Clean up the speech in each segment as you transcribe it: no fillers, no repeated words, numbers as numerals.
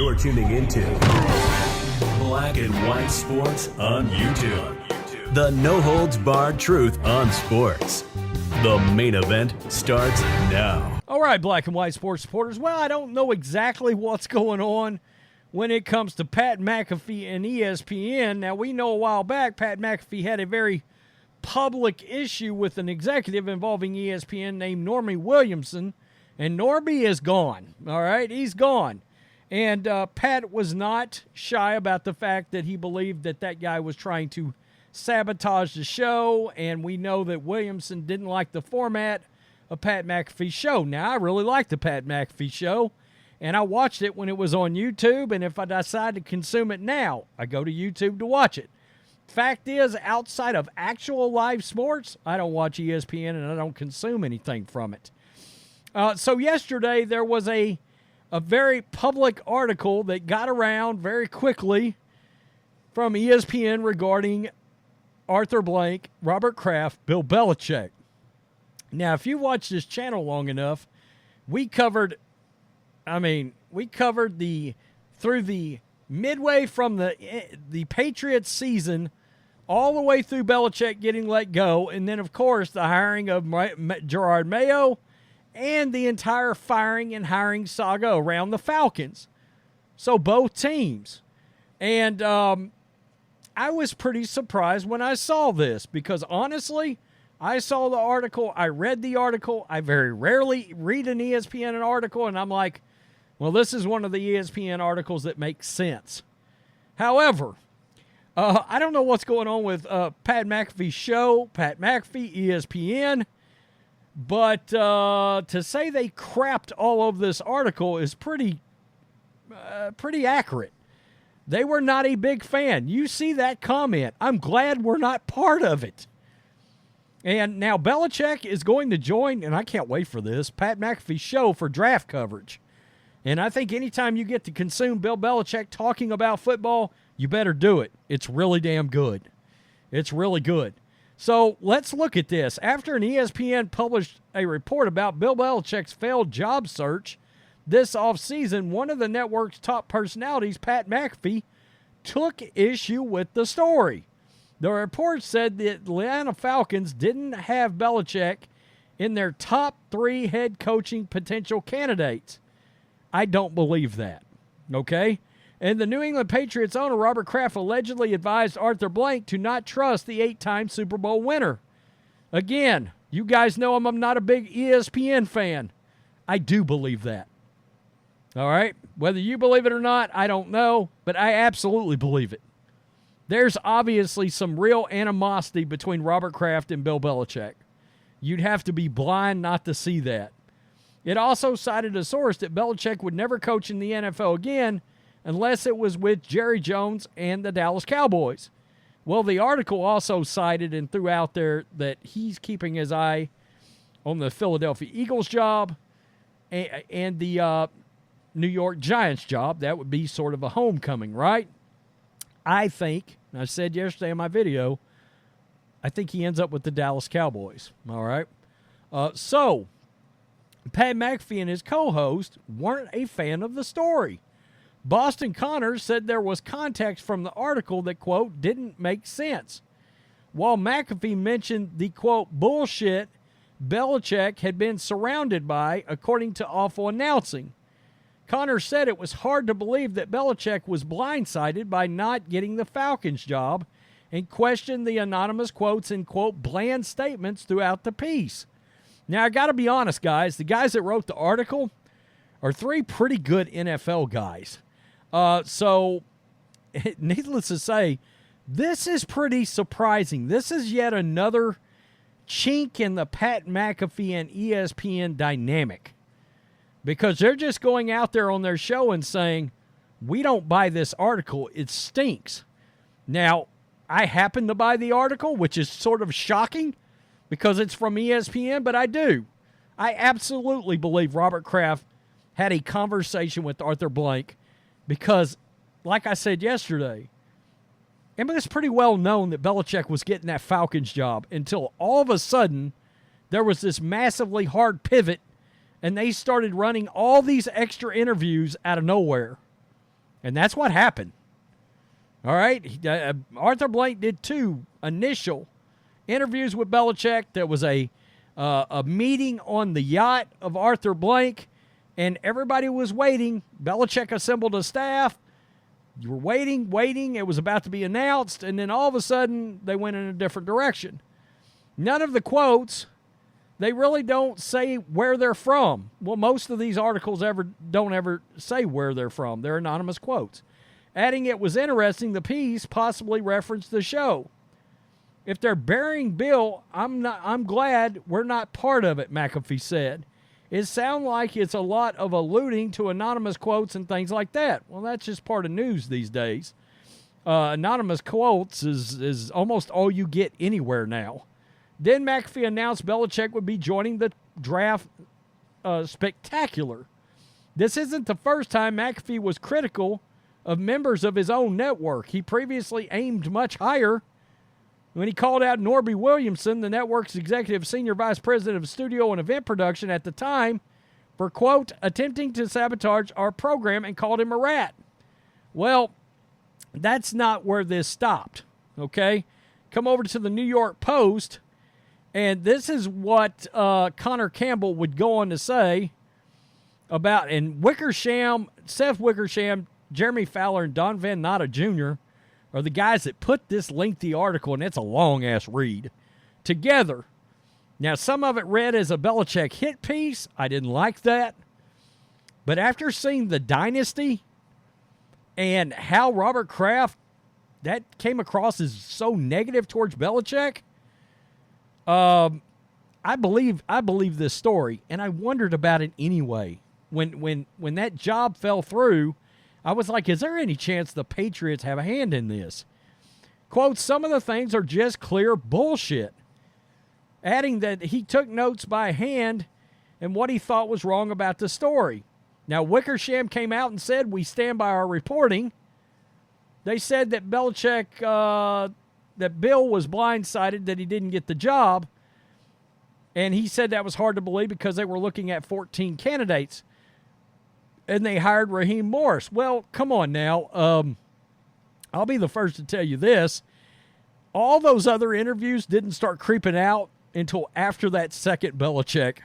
You're tuning into Black and White Sports on YouTube. The no-holds-barred truth on sports. The main event starts now. All right, Black and White Sports supporters. Well, I don't know exactly what's going on when it comes to Pat McAfee and ESPN. Now, we know a while back Pat McAfee had a very public issue with an executive involving ESPN named Normie Williamson, and Normie is gone. All right, he's gone. And Pat was not shy about the fact that he believed that that guy was trying to sabotage the show, and we know that Williamson didn't like the format of Pat McAfee's show. Now, I really like the Pat McAfee show, and I watched it when it was on YouTube, and if I decide to consume it now, I go to YouTube to watch it. Fact is, outside of actual live sports, I don't watch ESPN, and I don't consume anything from it. So yesterday, there was a very public article that got around very quickly from ESPN regarding Arthur Blank, Robert Kraft, Bill Belichick. Now, if you watch this channel long enough, we covered through the midway from the Patriots season all the way through Belichick getting let go, and then, of course, the hiring of Gerard Mayo and the entire firing and hiring saga around the Falcons. So both teams. And I was pretty surprised when I saw this because, honestly, I saw the article. I read the article. I very rarely read an ESPN article, and I'm like, well, this is one of the ESPN articles that makes sense. However, I don't know what's going on with Pat McAfee's show, Pat McAfee, ESPN, but to say they crapped all over this article is pretty accurate. They were not a big fan. You see that comment. I'm glad we're not part of it. And now Belichick is going to join, and I can't wait for this, Pat McAfee's show for draft coverage. And I think anytime you get to consume Bill Belichick talking about football, you better do it. It's really damn good. It's really good. So let's look at this. After an ESPN published a report about Bill Belichick's failed job search this offseason, one of the network's top personalities, Pat McAfee, took issue with the story. The report said the Atlanta Falcons didn't have Belichick in their top 3 head coaching potential candidates. I don't believe that, okay? And the New England Patriots owner, Robert Kraft, allegedly advised Arthur Blank to not trust the 8-time Super Bowl winner. Again, you guys know I'm not a big ESPN fan. I do believe that. All right? Whether you believe it or not, I don't know, but I absolutely believe it. There's obviously some real animosity between Robert Kraft and Bill Belichick. You'd have to be blind not to see that. It also cited a source that Belichick would never coach in the NFL again unless it was with Jerry Jones and the Dallas Cowboys. Well, the article also cited and threw out there that he's keeping his eye on the Philadelphia Eagles job and the New York Giants job. That would be sort of a homecoming, right? I think, and I said yesterday in my video, I think he ends up with the Dallas Cowboys, all right? So, Pat McAfee and his co-host weren't a fan of the story. Boston Connors said there was context from the article that, quote, didn't make sense. While McAfee mentioned the, quote, bullshit Belichick had been surrounded by, according to Awful Announcing. Connors said it was hard to believe that Belichick was blindsided by not getting the Falcons job and questioned the anonymous quotes and, quote, bland statements throughout the piece. Now, I got to be honest, guys. The guys that wrote the article are 3 pretty good NFL guys. So, needless to say, this is pretty surprising. This is yet another chink in the Pat McAfee and ESPN dynamic. Because they're just going out there on their show and saying, we don't buy this article. It stinks. Now, I happen to buy the article, which is sort of shocking because it's from ESPN, but I do. I absolutely believe Robert Kraft had a conversation with Arthur Blank because, like I said yesterday, it was pretty well known that Belichick was getting that Falcons job until all of a sudden there was this massively hard pivot and they started running all these extra interviews out of nowhere. And that's what happened. All right? Arthur Blank did 2 initial interviews with Belichick. There was a meeting on the yacht of Arthur Blank, and everybody was waiting. Belichick assembled a staff. You were waiting. It was about to be announced, and then all of a sudden, they went in a different direction. None of the quotes, they really don't say where they're from. Well, most of these articles don't ever say where they're from. They're anonymous quotes. Adding it was interesting, the piece possibly referenced the show. If they're burying Bill, I'm glad we're not part of it, McAfee said. It sounds like it's a lot of alluding to anonymous quotes and things like that. Well, that's just part of news these days. Anonymous quotes is almost all you get anywhere now. Then McAfee announced Belichick would be joining the draft spectacular. This isn't the first time McAfee was critical of members of his own network. He previously aimed much higher when he called out Norby Williamson, the network's executive senior vice president of studio and event production at the time, for, quote, attempting to sabotage our program, and called him a rat. Well, that's not where this stopped, okay? Come over to the New York Post, and this is what Connor Campbell would go on to say about, and Wickersham, Seth Wickersham, Jeremy Fowler, and Don Van Natta Jr. are the guys that put this lengthy article, and it's a long-ass read, together. Now, some of it read as a Belichick hit piece. I didn't like that. But after seeing the dynasty and how Robert Kraft, that came across as so negative towards Belichick, I believe this story, and I wondered about it anyway. When that job fell through, I was like, is there any chance the Patriots have a hand in this? Quote, some of the things are just clear bullshit. Adding that he took notes by hand and what he thought was wrong about the story. Now, Wickersham came out and said, we stand by our reporting. They said that Belichick, that Bill was blindsided that he didn't get the job. And he said that was hard to believe because they were looking at 14 candidates. And they hired Raheem Morris. Well, come on now. I'll be the first to tell you this. All those other interviews didn't start creeping out until after that second Belichick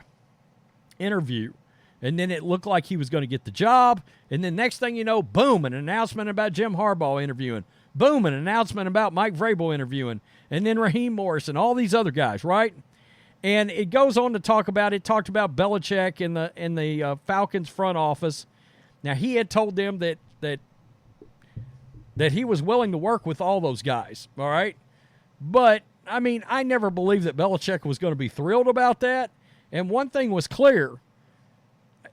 interview. And then it looked like he was going to get the job. And then next thing you know, boom, an announcement about Jim Harbaugh interviewing. Boom, an announcement about Mike Vrabel interviewing. And then Raheem Morris and all these other guys, right? And it goes on to talk about, it talked about Belichick in the Falcons front office. Now, he had told them that he was willing to work with all those guys, all right? But, I mean, I never believed that Belichick was going to be thrilled about that. And one thing was clear.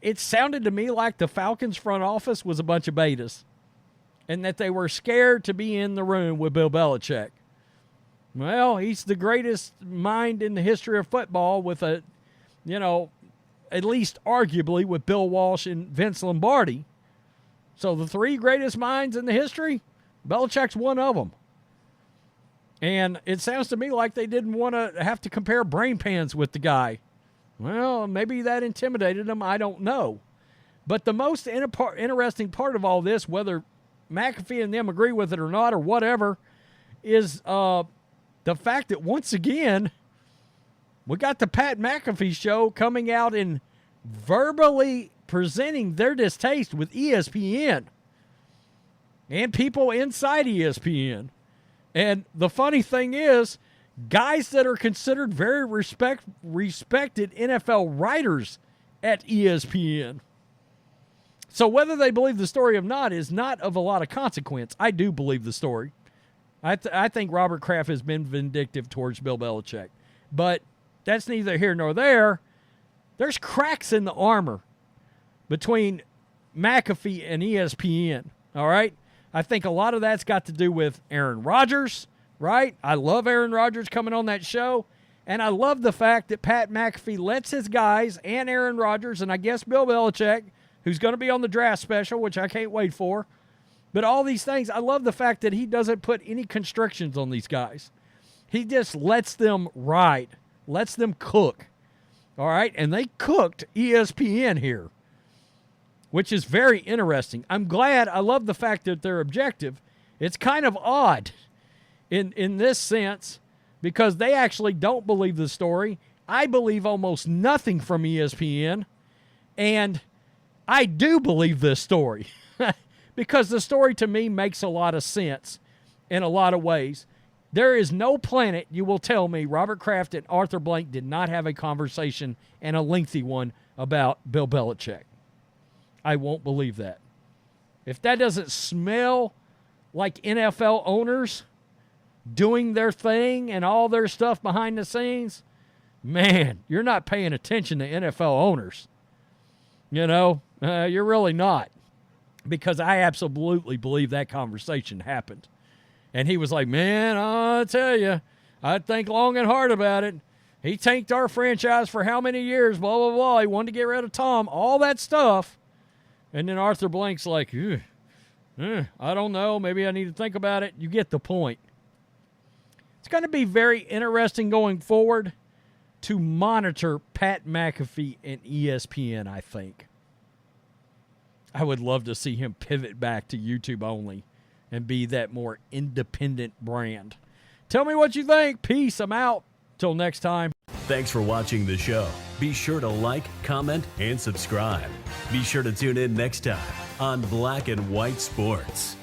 It sounded to me like the Falcons front office was a bunch of betas and that they were scared to be in the room with Bill Belichick. Well, he's the greatest mind in the history of football with at least arguably with Bill Walsh and Vince Lombardi. So the 3 greatest minds in the history, Belichick's one of them. And it sounds to me like they didn't want to have to compare brain pans with the guy. Well, maybe that intimidated them. I don't know. But the most interesting part of all this, whether McAfee and them agree with it or not or whatever, is the fact that once again, we got the Pat McAfee show coming out and verbally presenting their distaste with ESPN and people inside ESPN. And the funny thing is, guys that are considered very respected NFL writers at ESPN. So whether they believe the story or not is not of a lot of consequence. I do believe the story. I think Robert Kraft has been vindictive towards Bill Belichick. But that's neither here nor there. There's cracks in the armor between McAfee and ESPN, all right? I think a lot of that's got to do with Aaron Rodgers, right? I love Aaron Rodgers coming on that show, and I love the fact that Pat McAfee lets his guys and Aaron Rodgers, and I guess Bill Belichick, who's going to be on the draft special, which I can't wait for, but all these things, I love the fact that he doesn't put any constrictions on these guys. He just lets them ride, lets them cook, all right? And they cooked ESPN here. which is very interesting. I'm glad. I love the fact that they're objective. It's kind of odd in this sense because they actually don't believe the story. I believe almost nothing from ESPN, and I do believe this story because the story to me makes a lot of sense in a lot of ways. There is no planet you will tell me Robert Kraft and Arthur Blank did not have a conversation, and a lengthy one, about Bill Belichick. I won't believe that. If that doesn't smell like NFL owners doing their thing and all their stuff behind the scenes, man, you're not paying attention to NFL owners. You're really not. Because I absolutely believe that conversation happened. And he was like, man, I'll tell you, I'd think long and hard about it. He tanked our franchise for how many years, blah, blah, blah. He wanted to get rid of Tom, all that stuff. And then Arthur Blank's like, I don't know. Maybe I need to think about it. You get the point. It's going to be very interesting going forward to monitor Pat McAfee and ESPN, I think. I would love to see him pivot back to YouTube only and be that more independent brand. Tell me what you think. Peace. I'm out. Till next time. Thanks for watching the show. Be sure to like, comment, and subscribe. Be sure to tune in next time on Black and White Sports.